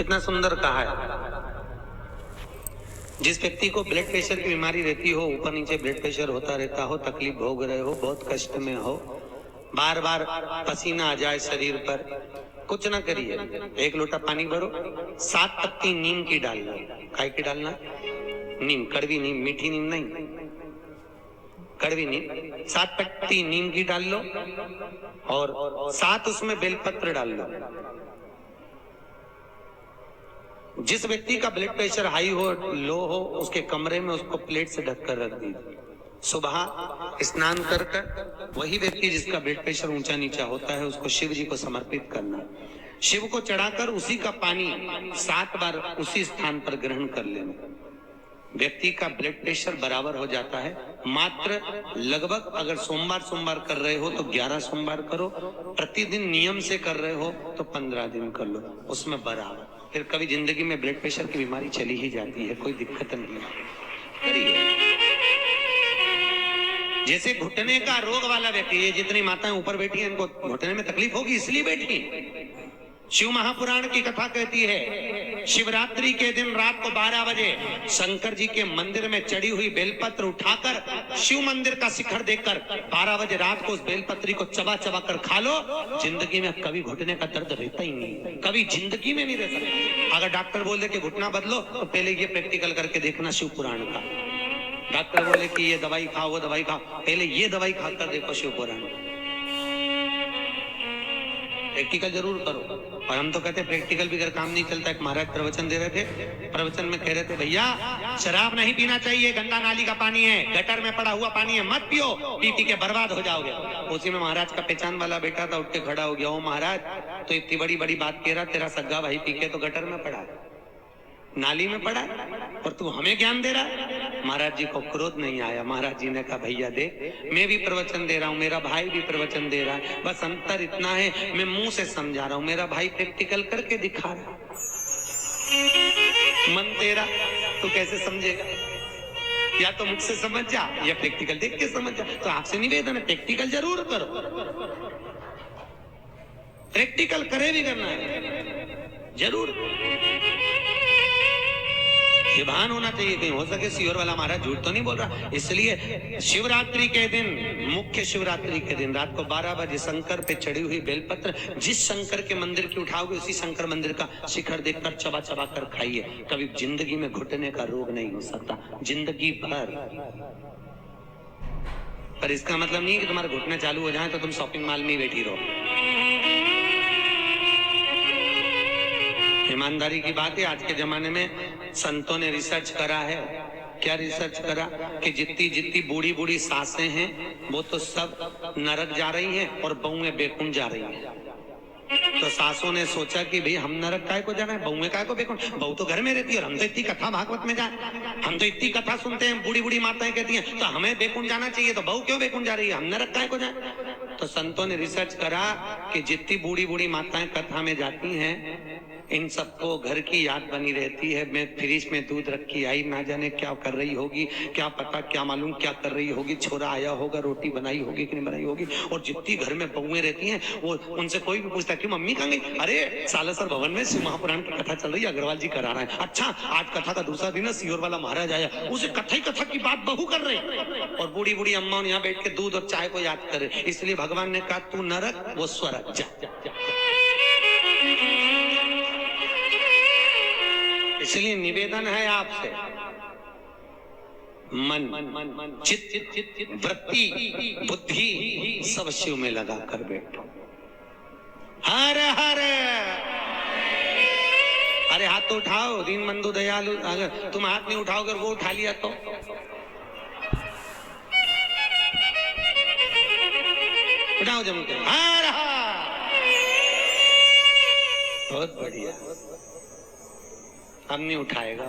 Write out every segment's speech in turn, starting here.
कितना सुंदर कहा है। जिस व्यक्ति को ब्लड प्रेशर की बीमारी रहती हो, ऊपर नीचे ब्लड प्रेशर होता रहता हो, तकलीफ भोग रहे हो, बहुत कष्ट में हो, बार बार पसीना आ जाए शरीर पर, कुछ ना करिए, एक लोटा पानी भरो, 7 पत्ती नीम की डाल लो। काय की डालना? नीम, कड़वी नीम, मीठी नीम नहीं, कड़वी नीम। 7 पत्ती नीम की डाल लो और 7 उसमें बेलपत्र डाल लो। जिस व्यक्ति का ब्लड प्रेशर हाई हो, लो हो, उसके कमरे में उसको प्लेट से ढककर रख दीजिए। सुबह स्नान कर कर वही व्यक्ति जिसका ब्लड प्रेशर ऊंचा नीचा होता है, उसको शिव जी को समर्पित करना। शिव को चढ़ाकर उसी का पानी 7 बार उसी स्थान पर ग्रहण कर लेना। व्यक्ति का ब्लड प्रेशर बराबर हो जाता है। मात्र लगभग अगर सोमवार कर रहे हो तो 11 सोमवार करो, प्रतिदिन नियम से कर रहे हो तो 15 दिन कर लो, उसमें बराबर। फिर कभी जिंदगी में ब्लड प्रेशर की बीमारी चली ही जाती है, कोई दिक्कत नहीं करिए। जैसे घुटने का रोग वाला व्यक्ति, ये जितनी माताएं ऊपर बैठी हैं, इनको घुटने में तकलीफ होगी इसलिए बैठी। शिव महापुराण की कथा कहती है, शिवरात्रि के दिन रात को 12 बजे शंकर जी के मंदिर में चढ़ी हुई बेलपत्र उठाकर शिव मंदिर का शिखर देखकर 12 बजे रात को उस बेलपत्री को चबा चबा कर खा लो। जिंदगी में कभी घुटने का दर्द रहता ही नहीं, कभी जिंदगी में नहीं रह सकता। अगर डॉक्टर बोले कि घुटना बदलो तो पहले ये प्रैक्टिकल करके देखना शिव पुराण का। डॉक्टर बोले कि ये दवाई खाओ, वो दवाई खाओ, पहले ये दवाई खाकर देखो शिव पुराण। प्रैक्टिकल जरूर करो। और हम तो कहते हैं प्रैक्टिकल भी अगर काम नहीं चलता। एक महाराज प्रवचन दे रहे थे, प्रवचन में कह रहे थे, भैया शराब नहीं पीना चाहिए, गंगा नाली का पानी है, गटर में पड़ा हुआ पानी है, मत पियो, पी पी के बर्बाद हो जाओगे। उसी में महाराज का पहचान वाला बेटा था, उठ के खड़ा हो गया, ओ महाराज तो इतनी बड़ी बड़ी बात कह रहा, तेरा सग्गा भाई पी के तो गटर में पड़ा, नाली में पड़ा, और तू हमें ज्ञान दे रहा। महाराज जी को क्रोध नहीं आया। महाराज जी ने कहा, भैया देख, मैं भी प्रवचन दे रहा हूँ, मेरा भाई भी प्रवचन दे रहा है, बस अंतर इतना है मैं मुंह से समझा रहा हूँ, मेरा भाई प्रैक्टिकल करके दिखा रहा। मन तेरा, तू कैसे समझेगा? या तो मुझसे समझ जा या प्रैक्टिकल देख के समझ जा। तो आपसे निवेदन है, प्रैक्टिकल जरूर करो, प्रैक्टिकल करे भी करना है जरूर। ये भान होना चाहिए, कहीं हो सके सियोर वाला महाराज झूठ तो नहीं बोल रहा। इसलिए शिवरात्रि के दिन, मुख्य शिवरात्रि के दिन रात को 12 बजे शंकर पे चढ़ी हुई बेलपत्र जिस शंकर के मंदिर की उठाओगे उसी शंकर मंदिर का शिखर देखकर चबा चबा कर खाइए। कभी जिंदगी में घुटने का रोग नहीं हो सकता, जिंदगी भर। पर इसका मतलब नहीं कि तुम्हारे घुटने चालू हो जाए तो तुम शॉपिंग मॉल में ही बैठी रहो। ईमानदारी की बात है, आज के जमाने में संतों ने रिसर्च करा है। क्या रिसर्च करा? कि जितनी जितनी बूढ़ी बूढ़ी सासें हैं वो तो सब नरक जा रही हैं और बहुएं बेकुंठ जा रही हैं। तो सासों ने सोचा कि भाई हम नरक काय को जाना है, बहुएं काय को बेकुंठ? बहू तो घर में रहती है और हम तो इतनी कथा भागवत में जाए, हम तो इतनी कथा सुनते हैं, बूढ़ी बूढ़ी माताएं कहती हैं तो हमें बेकुंठ जाना चाहिए, तो बहू क्यों बेकुंठ जा रही है, हम नरक काय को जाए? तो संतों ने रिसर्च करा कि जितनी बूढ़ी बूढ़ी माताएं कथा में जाती हैं, इन सबको घर की याद बनी रहती है। मैं फ्रिज में दूध रखी आई, ना जाने क्या कर रही होगी, क्या पता, क्या मालूम क्या कर रही होगी, छोरा आया होगा, रोटी बनाई होगी कि नहीं बनाई होगी। और जितनी घर में बहुएं रहती हैं, वो उनसे कोई भी पूछता है कि मम्मी कहाँ गई? अरे सालासर भवन में शिव महापुराण की कथा चल रही है, अग्रवाल जी करा रहे हैं। अच्छा, आज कथा का दूसरा दिन है, सियोर वाला महाराज आया, उसे कथा ही कथा की बात बहू कर रहे, और बूढ़ी बूढ़ी अम्मा यहाँ बैठ के दूध और चाय को याद करे। इसलिए भगवान ने कहा, तू नरक वो स्वर्ग जा। इसलिए निवेदन है आपसे, मन चित्त वृत्ति बुद्धि सब शिव में लगा कर बैठो। हर हर, अरे हाथ तो उठाओ, दीन बंधु दयालु। अगर तुम हाथ नहीं उठाओगे, वो उठा लिया तो उठाओ जम के, हर हर। बहुत बढ़िया। हम नहीं उठाएगा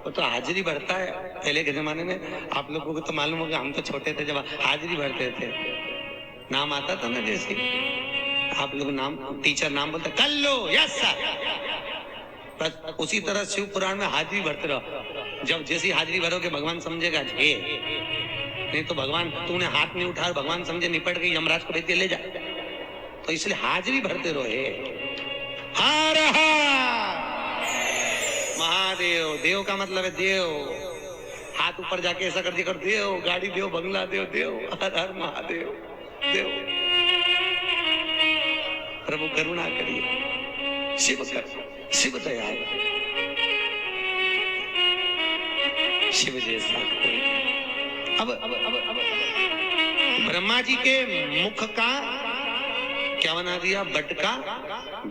वो तो हाजिरी भरता है। पहले के जमाने में आप लोगों को तो मालूम होगा, हम तो छोटे थे जब हाजिरी भरते थे, नाम आता था ना, जैसे आप लोग नाम, टीचर नाम बोलते कर लो, यस सर, बस उसी तरह शिव पुराण में हाजिरी भरते रहो। जब जैसी हाजिरी भरोगे भगवान समझेगा हे, नहीं तो भगवान, तूने हाथ नहीं उठाया, भगवान समझे निपट गई, यमराज को भेज दिया ले जा। तो इसलिए हाजिरी भरते रहो हे। हर हर महादेव। देव का मतलब है देव। हाथ ऊपर जाके ऐसा कर दिया कर, देव गाड़ी देव, बंगला देव, देव हर हर महादेव देव। प्रभु करुणा करिए, शिव कर, शिव दयाल, शिव जैसा कोई। अब ब्रह्मा जी के मुख का क्या बना दिया? बट का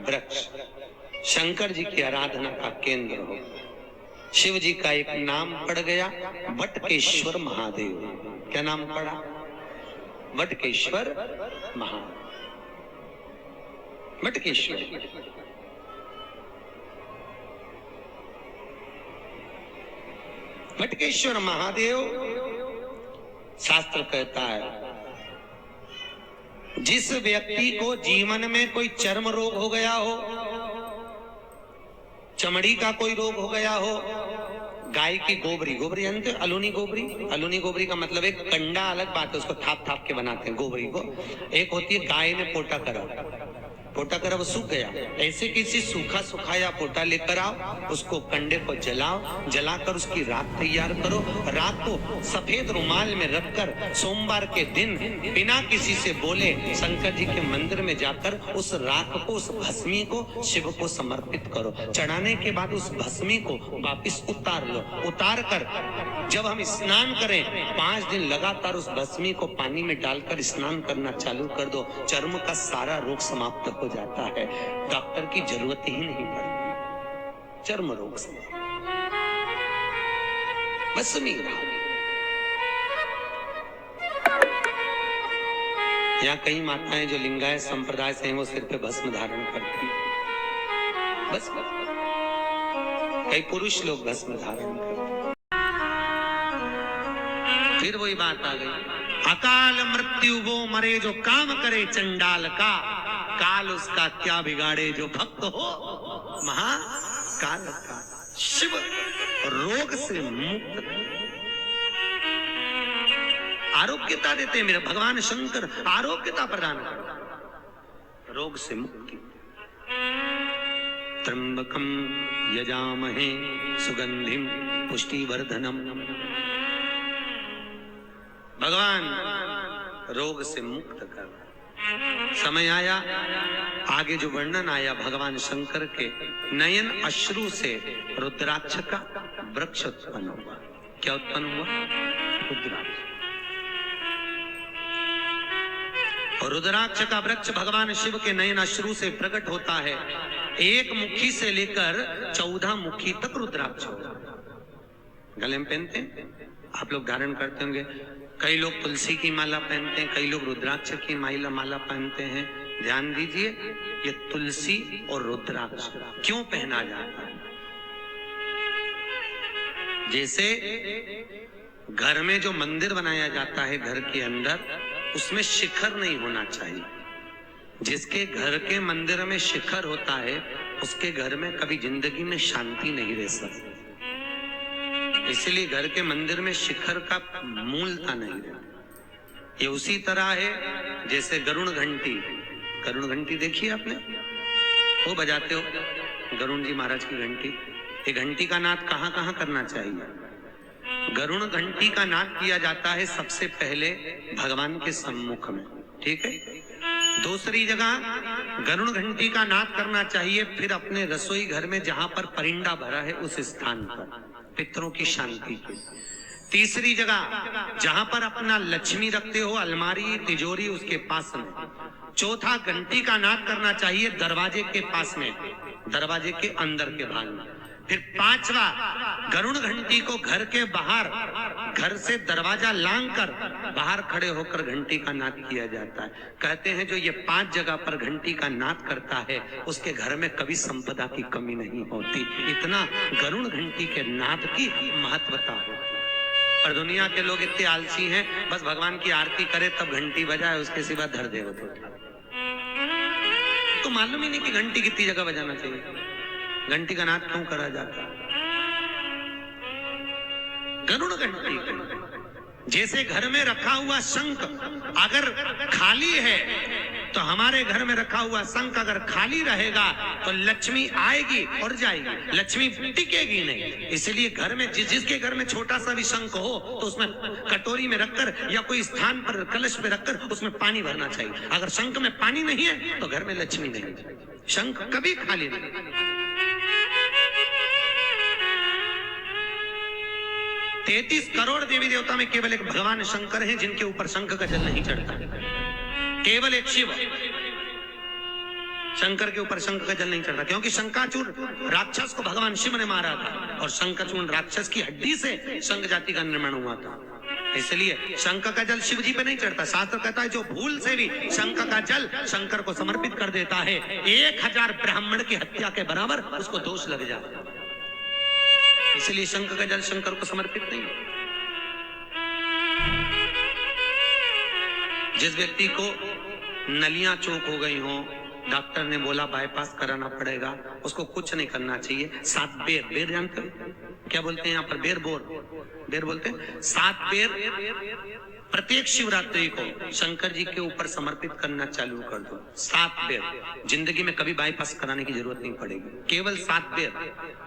वृक्ष। शंकर जी की आराधना का केंद्र हो। शिव जी का एक नाम पड़ गया, बटकेश्वर महादेव। क्या नाम पड़ा? बटकेश्वर महादेव। बटकेश्वर। बटकेश्वर महादेव, शास्त्र कहता है जिस व्यक्ति को जीवन में कोई चर्म रोग हो गया हो, चमड़ी का कोई रोग हो गया हो, गाय की गोबरी, गोबरी जानते हो? अलूनी गोबरी। अलूनी गोबरी का मतलब एक कंडा अलग बात है, उसको थाप थाप के बनाते हैं गोबरी को। एक होती है गाय ने पोटा करा, पोटा करा वो सूख गया, ऐसे किसी सूखा सुखाया पोटा लेकर आओ, उसको कंडे को जलाओ, जलाकर उसकी राख तैयार करो। राख को सफेद रुमाल में रखकर सोमवार के दिन बिना किसी से बोले शंकर जी के मंदिर में जाकर उस राख को, उस भस्मी को शिव को समर्पित करो। चढ़ाने के बाद उस भस्मी को वापिस उतार लो। उतार कर जब हम स्नान करें 5 दिन लगातार उस भस्मी को पानी में डालकर स्नान करना चालू कर दो, चर्म का सारा रोग समाप्त हो जाता है। डॉक्टर की जरूरत ही नहीं पड़ती चर्म रोग से। भस्मी यहाँ कई माताएं जो लिंगायत संप्रदाय से हैं वो सिर पे भस्म धारण करती हैं। बस कई पुरुष लोग भस्म धारण करते। फिर वही बात आ गई, अकाल मृत्यु वो मरे जो काम करे चंडाल का, काल उसका क्या बिगाड़े जो भक्त हो महाकाल का। शिव रोग से मुक्त आरोग्यता देते हैं। मेरे भगवान शंकर आरोग्यता प्रदान करते, रोग से मुक्ति। त्र्यंबकम यजामहे सुगंधिम पुष्टिवर्धनम। भगवान रोग से मुक्त कर। समय आया, आगे जो वर्णन आया भगवान शंकर के नयन अश्रु से रुद्राक्ष का वृक्ष उत्पन्न हुआ। क्या उत्पन्न हुआ? रुद्राक्ष। और रुद्राक्ष का वृक्ष भगवान शिव के नयन अश्रु से प्रकट होता है। एक मुखी से लेकर 14 मुखी तक रुद्राक्ष होता है। गले में पहनते हैं, आप लोग धारण करते होंगे। कई लोग तुलसी की माला पहनते हैं, कई लोग रुद्राक्ष की माला पहनते हैं। ध्यान दीजिए, ये तुलसी और रुद्राक्ष क्यों पहना जाता है? जैसे घर में जो मंदिर बनाया जाता है घर के अंदर, उसमें शिखर नहीं होना चाहिए। जिसके घर के मंदिर में शिखर होता है उसके घर में कभी जिंदगी में शांति नहीं रह सकती। इसलिए घर के मंदिर में शिखर का मूलता नहीं रहती। ये उसी तरह है जैसे गरुण घंटी। गरुण घंटी देखी आपने? वो बजाते हो गरुण जी महाराज की घंटी। ये घंटी का नाद कहाँ कहाँ करना चाहिए? गरुण घंटी का नाद किया जाता है सबसे पहले भगवान के सम्मुख में, ठीक है। दूसरी जगह गरुण घंटी का नाद करना चाहिए फिर अपने रसोई घर में जहां पर परिंदा भरा है उस स्थान पर, पितरों की शांति के। तीसरी जगह जहां पर अपना लक्ष्मी रखते हो, अलमारी तिजोरी उसके पास में। चौथा घंटी का नाद करना चाहिए दरवाजे के पास में, दरवाजे के अंदर के भाग में। फिर पांचवा गरुण घंटी को घर के बाहर, घर से दरवाजा लांग कर बाहर खड़े होकर घंटी का नाद किया जाता है। कहते हैं जो ये 5 जगह पर घंटी का नाद करता है उसके घर में कभी संपदा की कमी नहीं होती। इतना गरुण घंटी के नाद की महत्वता होती है। पर दुनिया के लोग इतने आलसी हैं, बस भगवान की आरती करे तब घंटी बजाए, उसके सिवा धर दे। तो मालूम ही नहीं कि घंटी कितनी जगह बजाना चाहिए, घंटी का नाद क्यों करा जाता है। गरुड़ घंटी जैसे घर में रखा हुआ शंख अगर खाली है तो हमारे घर में रखा हुआ शंख अगर खाली रहेगा तो लक्ष्मी आएगी और जाएगी, लक्ष्मी टिकेगी नहीं। इसलिए घर में जिसके घर में छोटा सा भी शंख हो तो उसमें कटोरी में रखकर या कोई स्थान पर कलश पे रखकर उसमें पानी भरना चाहिए। अगर शंख में पानी नहीं है तो घर में लक्ष्मी नहीं, शंख कभी खाली नहीं। 33 करोड़ देवी देवता में केवल एक भगवान शंकर हैं जिनके ऊपर शंख का जल नहीं चढ़ता, केवल एक शिव शंकर के ऊपर शंख का जल नहीं चढ़ता, क्योंकि शंकाचूर राक्षस को भगवान शिव ने मारा था और शंकाचूर राक्षस की हड्डी से शंख जाति का निर्माण हुआ था। इसलिए शंख का जल शिव जी पे नहीं चढ़ता। शास्त्र कहता है जो भूल से भी शंख का जल शंकर को समर्पित कर देता है 1000 ब्राह्मण की हत्या के बराबर उसको दोष लग जाता है। इसलिए शंख का जल शंकर को समर्पित नहीं। जिस व्यक्ति को नलियां चौक हो गई हो, डॉक्टर ने बोला बाईपास कराना पड़ेगा, उसको कुछ नहीं करना चाहिए। 7 बेर, बेर जानते हो क्या बोलते हैं यहाँ पर? बेर बोलते हैं। 7 बेर प्रत्येक शिवरात्रि को शंकर जी के ऊपर समर्पित करना चालू कर दो। 7 बेर, जिंदगी में कभी बाईपास कराने की जरूरत नहीं पड़ेगी, केवल 7 बेर।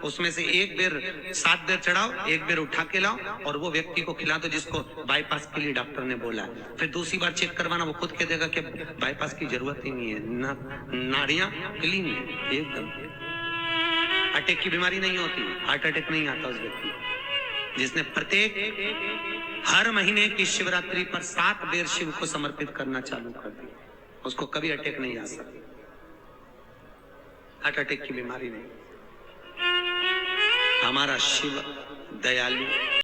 उसमें से 1 बेर 7 बेर चढ़ाओ, 1 बेर उठा के लाओ और वो व्यक्ति को खिला दो जिसको बाईपास के लिए डॉक्टर ने बोला है। फिर दूसरी बार चेक करवाना, वो खुद कह देगा कि बाईपास की जरूरत ही नहीं है, नाड़ियां क्लीन है एकदम, अटैक की बीमारी नहीं होती, हार्ट अटैक नहीं आता उस व्यक्ति को। जिसने प्रत्येक हर महीने की शिवरात्रि पर 7 बेर शिव को समर्पित करना चालू कर दिया, उसको कभी अटैक नहीं आ सकती, हार्ट अटैक की बीमारी नहीं। हमारा शिव दयालु